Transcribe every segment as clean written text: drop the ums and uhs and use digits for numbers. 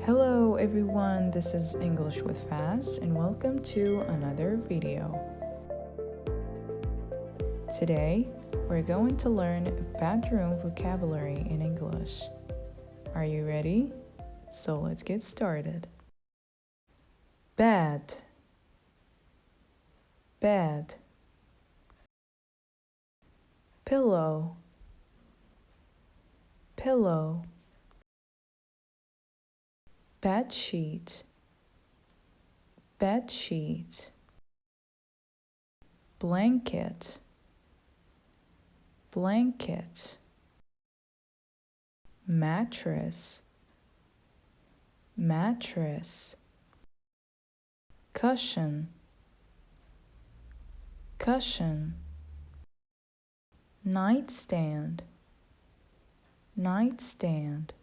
Hello everyone, this is English with Faz and welcome to another video. Today, we're going to learn bedroom vocabulary in English. Are you ready? So let's get started. Bed, bed. Pillow, pillow. Bed sheet, bed sheet. Blanket, blanket. Mattress, mattress. Cushion, cushion. Nightstand, nightstand.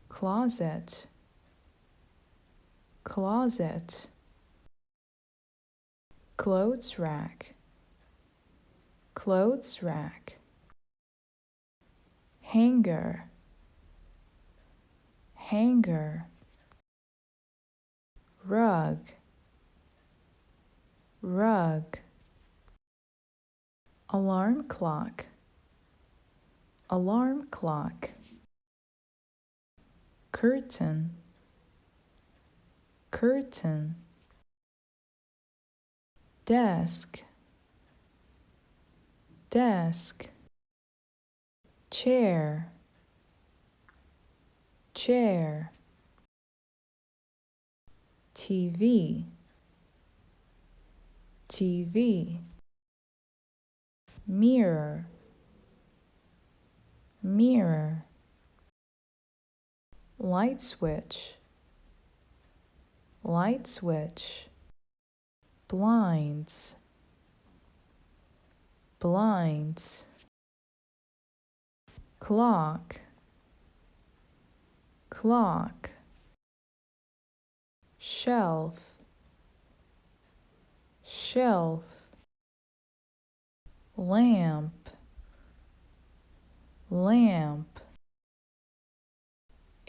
Closet, closet. Clothes rack, clothes rack. Hanger, hanger. Rug, rug. Alarm clock, alarm clock. Curtain, curtain. Desk, desk. Chair, chair. TV, TV. Mirror, mirror. Light switch, light switch. Blinds, blinds. Clock, clock. Shelf, shelf. Lamp, lamp.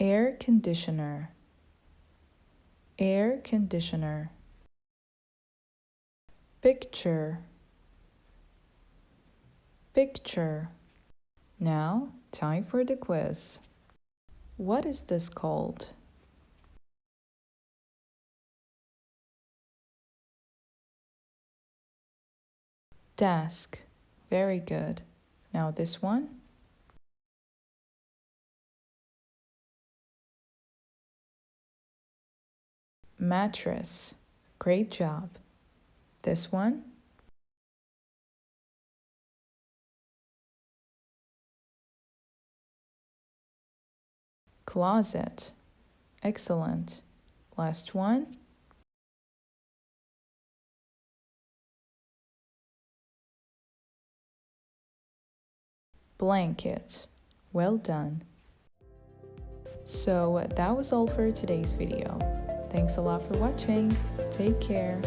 Air conditioner, air conditioner. Picture, picture. Now, time for the quiz. What is this called? Desk. Very good. Now this one. Mattress. Great job. This one. Closet. Excellent. Last one. Blanket. Well done. So that was all for today's video. Thanks a lot for watching. Take care.